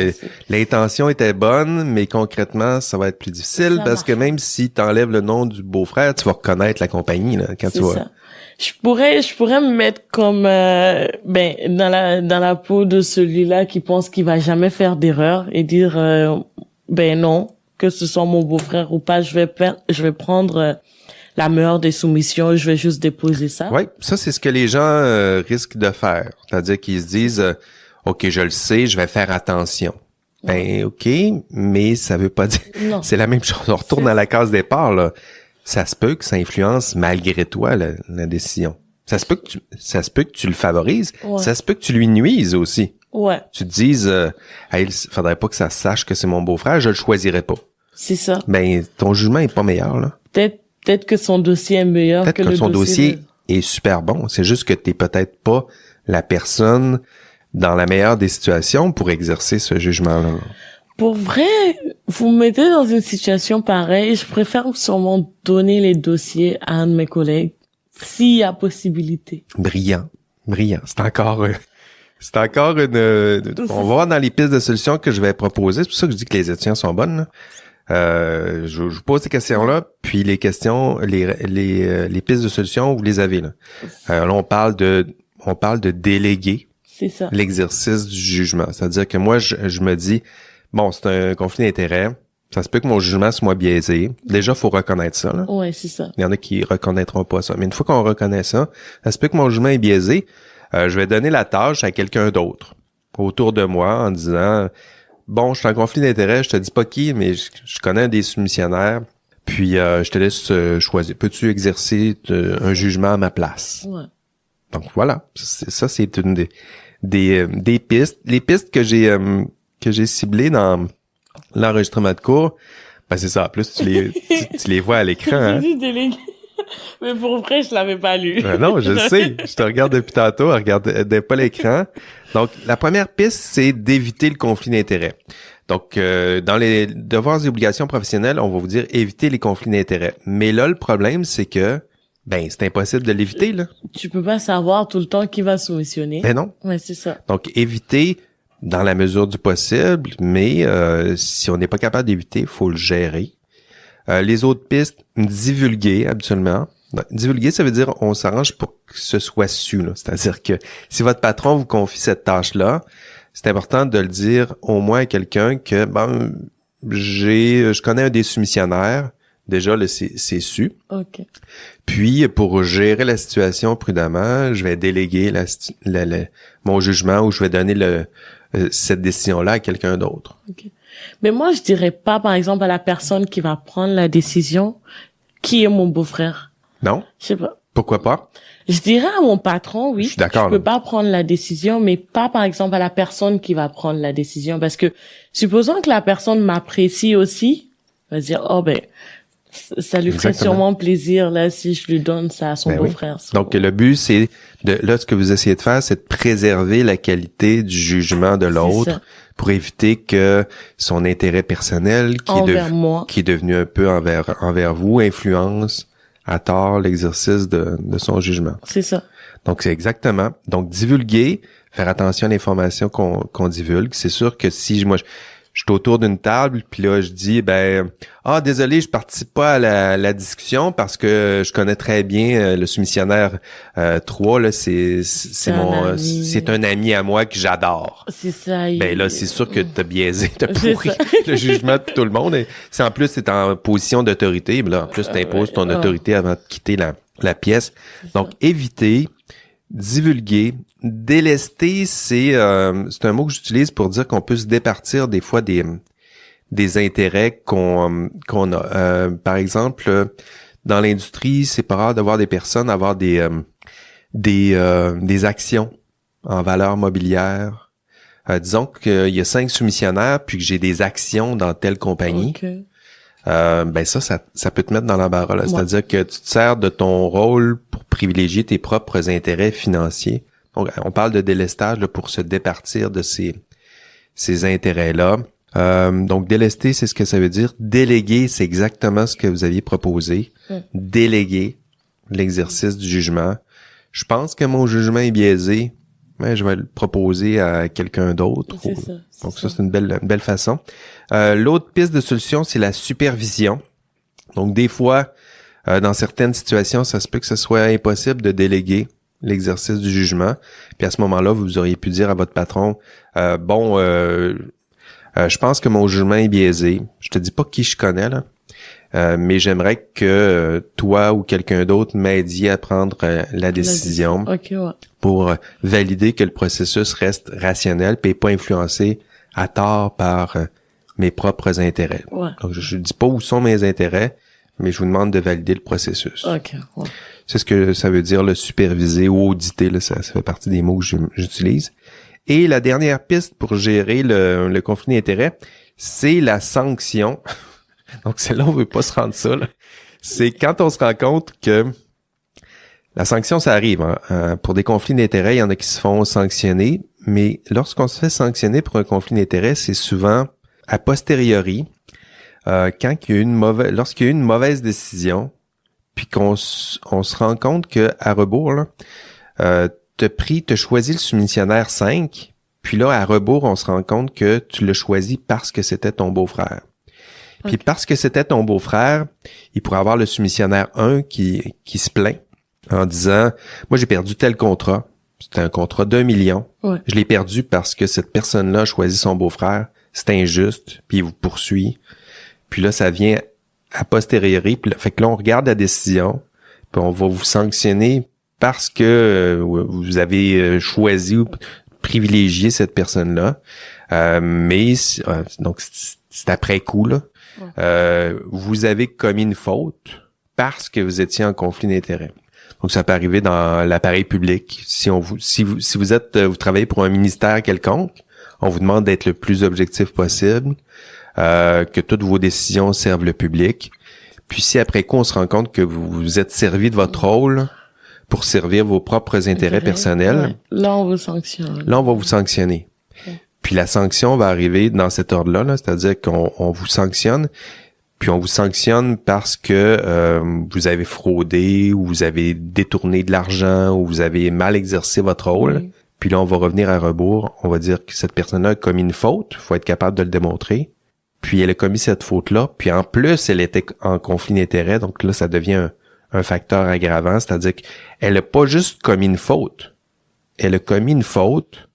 l'intention était bonne, mais concrètement, ça va être plus difficile Ça parce que même si tu enlèves le nom du beau-frère, tu vas reconnaître la compagnie, là, quand tu vas. Ça. Je pourrais me mettre comme dans la peau de celui-là qui pense qu'il va jamais faire d'erreur et dire non, que ce soit mon beau-frère ou pas, je vais prendre la meilleure des soumissions, je vais juste déposer ça. Oui, ça c'est ce que les gens risquent de faire, c'est-à-dire qu'ils se disent OK, je le sais, je vais faire attention. Ben OK, mais ça veut pas dire Non. c'est la même chose. On retourne à la case départ là. Ça se peut que ça influence malgré toi la décision. Ça se peut que tu le favorises, ça se peut que tu lui nuises aussi. Ouais. Tu te dises il faudrait pas que ça sache que c'est mon beau-frère, je le choisirais pas. C'est ça. Ben ton jugement est pas meilleur là. Peut-être que son dossier est meilleur Peut-être que son dossier est super bon. C'est juste que t'es peut-être pas la personne dans la meilleure des situations pour exercer ce jugement-là. Pour vrai, vous me mettez dans une situation pareille, je préfère sûrement donner les dossiers à un de mes collègues, s'il y a possibilité. Brillant. C'est encore une... on va voir dans les pistes de solutions que je vais proposer. C'est pour ça que je dis que les étudiants sont bonnes, là. Je vous pose ces questions-là, puis les questions, les pistes de solutions, vous les avez là. Là, on parle de déléguer C'est ça. l'exercice du jugement. C'est-à-dire que moi, je me dis, bon, c'est un conflit d'intérêt. Ça se peut que mon jugement soit biaisé. Déjà, faut reconnaître ça, là. Ouais, c'est ça. Il y en a qui reconnaîtront pas ça. Mais une fois qu'on reconnaît ça se peut que mon jugement est biaisé. Je vais donner la tâche à quelqu'un d'autre autour de moi en disant, bon, je suis en conflit d'intérêt, je te dis pas qui, mais je connais un des soumissionnaires, puis je te laisse choisir. Peux-tu exercer un jugement à ma place? Ouais. Donc voilà, c'est une des pistes. Les pistes que j'ai ciblées dans l'enregistrement de cours, ben c'est ça. En plus, tu les vois à l'écran. Hein? J'ai délégué. Mais pour vrai, je l'avais pas lu. Non, je sais. Je te regarde depuis tantôt. Regardez pas l'écran. Donc, la première piste, c'est d'éviter le conflit d'intérêts. Donc, dans les devoirs et obligations professionnelles, on va vous dire éviter les conflits d'intérêts. Mais là, le problème, c'est que, c'est impossible de l'éviter, là. Tu peux pas savoir tout le temps qui va soumissionner. Ben non. Ouais, c'est ça. Donc, éviter dans la mesure du possible, mais si on n'est pas capable d'éviter, il faut le gérer. Les autres pistes, divulguer absolument. Divulguer, ça veut dire on s'arrange pour que ce soit su. Là. C'est-à-dire que si votre patron vous confie cette tâche-là, c'est important de le dire au moins à quelqu'un que je connais un des soumissionnaires. Déjà, là, c'est su. OK. Puis, pour gérer la situation prudemment, je vais déléguer mon jugement ou je vais donner cette décision-là à quelqu'un d'autre. OK. Mais moi, je dirais pas, par exemple, à la personne qui va prendre la décision, qui est mon beau-frère. Non? Je sais pas. Pourquoi pas? Je dirais à mon patron, oui. Je suis d'accord. Je peux pas prendre la décision, mais pas, par exemple, à la personne qui va prendre la décision. Parce que, supposons que la personne m'apprécie aussi, va dire, ça lui ferait sûrement plaisir, là, si je lui donne ça à son beau-frère. Oui. Donc, le but, c'est ce que vous essayez de faire, c'est de préserver la qualité du jugement de l'autre pour éviter que son intérêt personnel, qui est devenu un peu envers vous, influence à tort l'exercice de son jugement. C'est ça. Donc, c'est exactement. Donc, divulguer, faire attention à l'information qu'on divulgue. C'est sûr que si je suis autour d'une table, puis là, je dis, désolé, je participe pas à la discussion parce que je connais très bien le soumissionnaire 3, là, c'est un ami à moi que j'adore. C'est ça. Ben là, c'est sûr que t'as biaisé, t'as pourri le jugement de tout le monde. Et c'est en plus, c'est en position d'autorité. Là, en plus, t'imposes ton autorité avant de quitter la pièce. Donc, éviter, divulguer, délester, c'est un mot que j'utilise pour dire qu'on peut se départir des fois des intérêts qu'on a. Par exemple, dans l'industrie, c'est pas rare de voir des personnes avoir des actions en valeur mobilière. Disons qu'il y a 5 soumissionnaires puis que j'ai des actions dans telle compagnie. Okay. Ça peut te mettre dans l'embarras. Là. C'est-à-dire que tu te sers de ton rôle pour privilégier tes propres intérêts financiers. Donc, on parle de délestage là, pour se départir de ces intérêts-là. Donc, délester, c'est ce que ça veut dire. Déléguer, c'est exactement ce que vous aviez proposé. Déléguer l'exercice du jugement. Je pense que mon jugement est biaisé. Mais je vais le proposer à quelqu'un d'autre. C'est ça, donc ça, c'est une belle façon. L'autre piste de solution, c'est la supervision. Donc des fois, dans certaines situations, ça se peut que ce soit impossible de déléguer l'exercice du jugement. Puis à ce moment-là, vous auriez pu dire à votre patron, je pense que mon jugement est biaisé. Je te dis pas qui je connais là. Mais j'aimerais que toi ou quelqu'un d'autre m'aidie à prendre la décision pour valider que le processus reste rationnel et pas influencé à tort par mes propres intérêts. Ouais. Donc, je dis pas où sont mes intérêts, mais je vous demande de valider le processus. C'est ce que ça veut dire, le superviser ou auditer. Là, ça fait partie des mots que j'utilise. Et la dernière piste pour gérer le conflit d'intérêts, c'est la sanction. Donc, celle-là, on veut pas se rendre ça, là. C'est quand on se rend compte que la sanction, ça arrive. Hein. Pour des conflits d'intérêts, il y en a qui se font sanctionner, mais lorsqu'on se fait sanctionner pour un conflit d'intérêts, c'est souvent a posteriori, lorsqu'il y a eu une mauvaise décision, puis qu'on se rend compte que à rebours, là, t'as choisi le soumissionnaire 5, puis là, à rebours, on se rend compte que tu l'as choisi parce que c'était ton beau-frère. Puis parce que c'était ton beau-frère, il pourrait avoir le soumissionnaire 1 qui se plaint en disant « Moi, j'ai perdu tel contrat. C'était un contrat d'1 million. Ouais. Je l'ai perdu parce que cette personne-là a choisi son beau-frère. C'est injuste. » Puis il vous poursuit. Puis là, ça vient a posteriori. Puis là, fait que là, on regarde la décision. Puis on va vous sanctionner parce que vous avez choisi ou privilégié cette personne-là. Donc, c'est après coup, là. Vous avez commis une faute parce que vous étiez en conflit d'intérêts. Donc, ça peut arriver dans l'appareil public. Si vous travaillez pour un ministère quelconque, on vous demande d'être le plus objectif possible, que toutes vos décisions servent le public. Puis, si après coup, on se rend compte que vous vous êtes servi de votre rôle pour servir vos propres intérêts personnels, là, on vous sanctionne. Là, on va vous sanctionner. Puis la sanction va arriver dans cet ordre-là, là, c'est-à-dire qu'on vous sanctionne, puis on vous sanctionne parce que vous avez fraudé, ou vous avez détourné de l'argent, ou vous avez mal exercé votre rôle. Oui. Puis là, on va revenir à rebours. On va dire que cette personne-là a commis une faute. Il faut être capable de le démontrer. Puis elle a commis cette faute-là. Puis en plus, elle était en conflit d'intérêts. Donc là, ça devient un facteur aggravant. C'est-à-dire qu'elle a pas juste commis une faute. Elle a commis une faute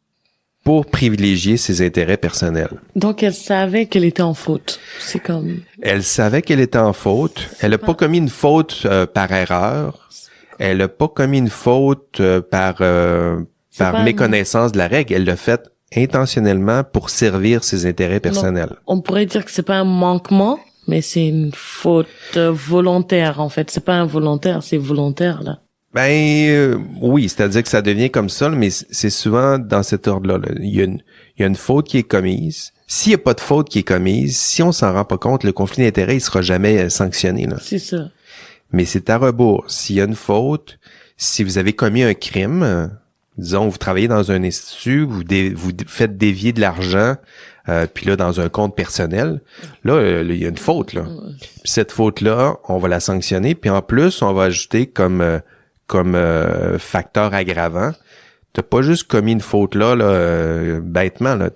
pour privilégier ses intérêts personnels. Donc, elle savait qu'elle était en faute. C'est comme... Elle savait qu'elle était en faute. Elle n'a pas commis une faute par erreur. Elle n'a pas commis une faute par méconnaissance de la règle. Elle l'a fait intentionnellement pour servir ses intérêts personnels. Non, on pourrait dire que c'est pas un manquement, mais c'est une faute volontaire, en fait. C'est pas involontaire, c'est volontaire, là. Oui, c'est-à-dire que ça devient comme ça, mais c'est souvent dans cet ordre-là. Là. Il y a une faute qui est commise. S'il n'y a pas de faute qui est commise, si on s'en rend pas compte, le conflit d'intérêts, il sera jamais sanctionné. Là. C'est ça. Mais c'est à rebours. S'il y a une faute, si vous avez commis un crime, disons, vous travaillez dans un institut, vous faites dévier de l'argent, puis là, dans un compte personnel, là, il y a une faute, là. Puis cette faute-là, on va la sanctionner, puis en plus, on va ajouter comme facteur aggravant. T'as pas juste commis une faute là, bêtement, là.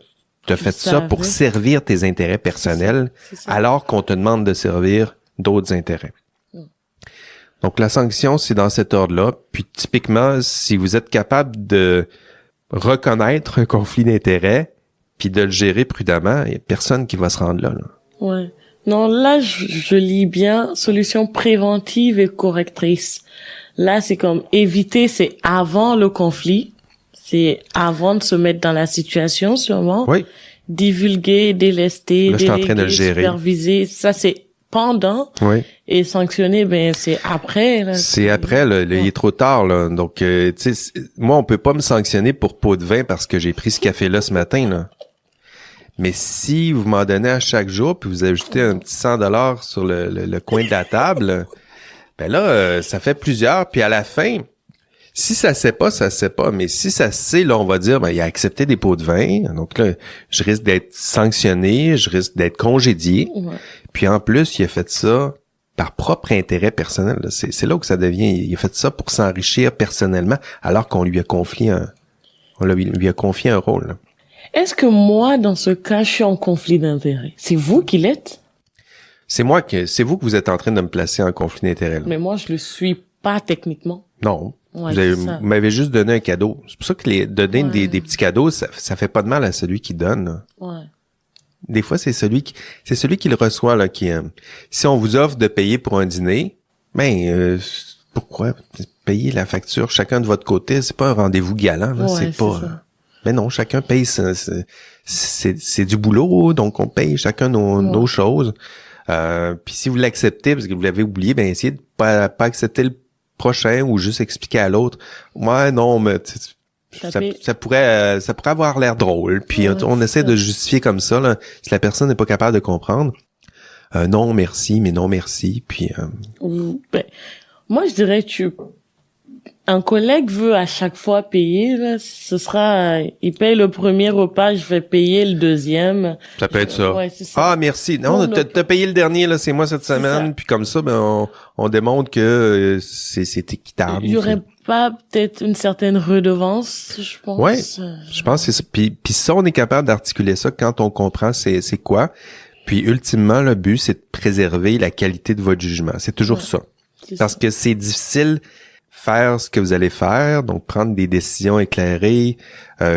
Tu as fait ça pour servir tes intérêts personnels alors qu'on te demande de servir d'autres intérêts. Donc, la sanction, c'est dans cet ordre-là. Puis, typiquement, si vous êtes capable de reconnaître un conflit d'intérêts puis de le gérer prudemment, il n'y a personne qui va se rendre là. Ouais. Non, là, je lis bien solution préventive et correctrice. Là, c'est comme éviter, c'est avant le conflit. C'est avant de se mettre dans la situation, sûrement. Oui. Divulguer, délester, là, je suis en train de le gérer. Superviser. Ça, c'est pendant. Oui. Et sanctionner, ben, c'est après, là. C'est après, là. Il est trop tard, là. Donc, tu sais, moi, on peut pas me sanctionner pour pot de vin parce que j'ai pris ce café-là ce matin, là. Mais si vous m'en donnez à chaque jour puis vous ajoutez un petit 100$ sur le coin de la table, ben là, ça fait plusieurs. Puis à la fin, si ça se sait pas, ça se sait pas. Mais si ça se sait, là, on va dire, ben, il a accepté des pots de vin. Donc là, je risque d'être sanctionné, je risque d'être congédié. Ouais. Puis en plus, il a fait ça par propre intérêt personnel. Là. C'est là où ça devient, il a fait ça pour s'enrichir personnellement, alors qu'on lui a confié lui a confié un rôle. Là. Est-ce que moi, dans ce cas, je suis en conflit d'intérêt? C'est vous qui l'êtes? C'est vous que vous êtes en train de me placer en conflit d'intérêt. Là. Mais moi, je le suis pas techniquement. Non. Ouais, vous m'avez juste donné un cadeau. C'est pour ça que donner des petits cadeaux, ça fait pas de mal à celui qui donne. Là. Ouais. Des fois, c'est celui qui le reçoit, là, qui, si on vous offre de payer pour un dîner, pourquoi payer la facture chacun de votre côté? C'est pas un rendez-vous galant, là. Ouais, c'est pas, mais non, chacun paye, c'est du boulot, donc on paye chacun nos choses. Puis si vous l'acceptez parce que vous l'avez oublié, ben essayez de pas accepter le prochain ou juste expliquer à l'autre. Ouais, non, mais ça pourrait avoir l'air drôle. Puis on essaie de justifier comme ça, là, si la personne n'est pas capable de comprendre. Non, merci, mais non, merci. Puis ben, moi, je dirais que un collègue veut à chaque fois payer, là, ce sera, il paye le premier repas, je vais payer le deuxième. Ça peut être ça. Ouais, c'est ça. Ah, merci. Non, t'as payé le dernier, là, c'est moi cette semaine. Puis comme ça, ben, on démontre que c'est équitable. Il y aurait pas peut-être une certaine redevance, je pense. Ouais. Je pense que c'est ça. Puis ça, on est capable d'articuler ça quand on comprend c'est quoi. Puis ultimement, le but, c'est de préserver la qualité de votre jugement. C'est toujours ça. Parce que c'est difficile faire ce que vous allez faire, donc prendre des décisions éclairées,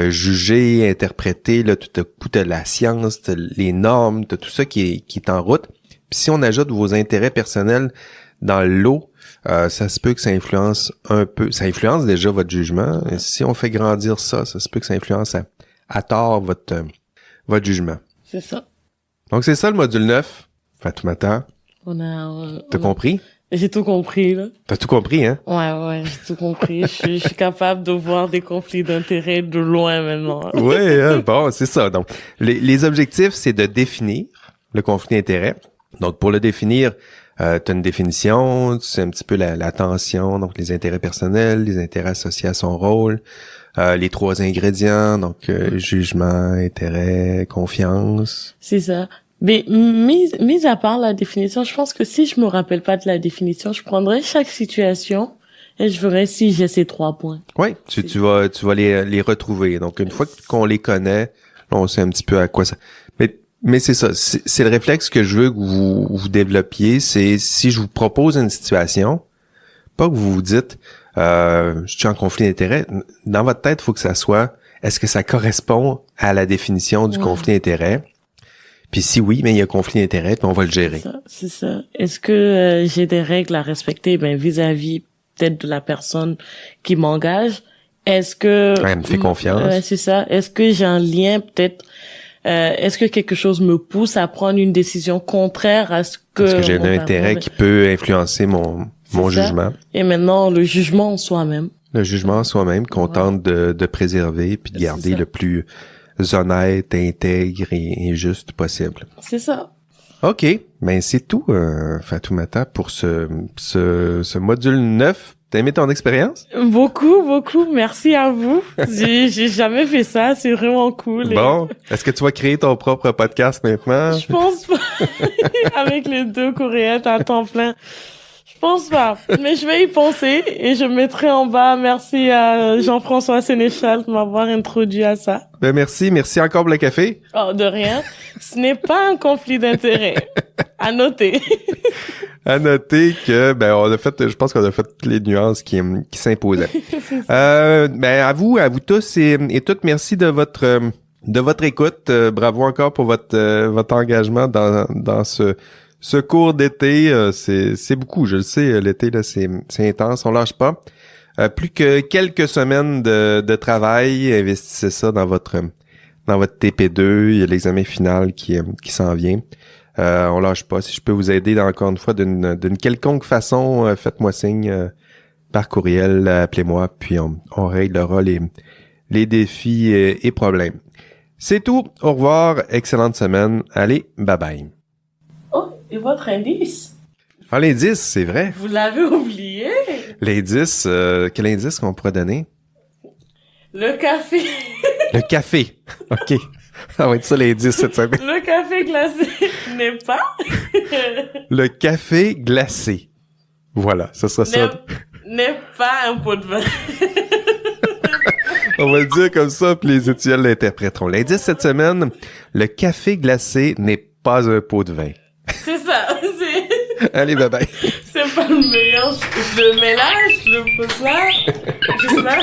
juger, interpréter, là, tout à coup, t'as la science, t'as les normes, t'as tout ça qui est en route. Puis si on ajoute vos intérêts personnels dans le lot, ça se peut que ça influence un peu, ça influence déjà votre jugement. Et si on fait grandir ça se peut que ça influence à tort votre jugement. C'est ça. Donc c'est ça le module 9, Fatoumata. T'as compris? J'ai tout compris, là. T'as tout compris, hein? Ouais, j'ai tout compris. je suis capable de voir des conflits d'intérêts de loin maintenant. Ouais, bon, c'est ça. Donc, les objectifs, c'est de définir le conflit d'intérêts. Donc, pour le définir, t'as une définition, c'est un petit peu la tension, donc les intérêts personnels, les intérêts associés à son rôle, les 3 ingrédients, donc jugement, intérêt, confiance. C'est ça. Mais mis à part la définition, je pense que si je me rappelle pas de la définition, je prendrais chaque situation et je verrais si j'ai ces 3 points. Oui, tu vas les retrouver. Donc une fois qu'on les connaît, là, on sait un petit peu à quoi ça. Mais c'est ça, c'est le réflexe que je veux que vous développiez, c'est si je vous propose une situation, pas que vous vous dites je suis en conflit d'intérêt, dans votre tête, il faut que ça soit est-ce que ça correspond à la définition du conflit d'intérêt? Puis si oui, mais il y a conflit d'intérêt, puis on va le gérer. C'est ça. Est-ce que j'ai des règles à respecter vis-à-vis peut-être de la personne qui m'engage? Est-ce que elle me fait confiance? C'est ça. Est-ce que j'ai un lien peut-être est-ce que quelque chose me pousse à prendre une décision contraire à ce que est-ce que j'ai un intérêt qui peut influencer mon jugement? Et maintenant le jugement en soi-même. Le jugement en soi-même qu'on tente de préserver puis de garder le plus honnête, intègre et juste possible. C'est ça. OK. Ben, c'est tout, Fatoumata, pour ce module 9. T'as aimé ton expérience? Beaucoup. Merci à vous. J'ai jamais fait ça. C'est vraiment cool. Bon. Est-ce que tu vas créer ton propre podcast maintenant? Je pense pas. Avec les 2 coréennes à temps plein. Je pense pas. Mais je vais y penser et je mettrai en bas merci à Jean-François Sénéchal de m'avoir introduit à ça. Ben merci encore pour le café. Oh, de rien. Ce n'est pas un conflit d'intérêt. À noter. À noter que, je pense qu'on a fait toutes les nuances qui s'imposaient. À vous tous et toutes, merci de votre écoute. Bravo encore pour votre engagement dans ce cours d'été. C'est beaucoup, je le sais, l'été, là, c'est intense, on lâche pas. Plus que quelques semaines de travail, investissez ça dans votre TP2, il y a l'examen final qui s'en vient. On lâche pas. Si je peux vous aider encore une fois d'une quelconque façon, faites-moi signe par courriel, appelez-moi, puis on réglera les défis et problèmes. C'est tout. Au revoir. Excellente semaine. Allez, bye bye. Oh, et votre indice? Ah, l'indice, c'est vrai. Vous l'avez oublié? L'indice, quel indice qu'on pourrait donner? Le café. Le café. OK. Ça va être ça l'indice cette semaine. Le café glacé n'est pas. Le café glacé. Voilà, ça sera ça. N'est pas un pot de vin. On va le dire comme ça, puis les étudiants l'interpréteront. L'indice cette semaine, le café glacé n'est pas un pot de vin. C'est ça, Allez, bye bye. C'est pas le meilleur. Je le mélange, je le pose là, juste là.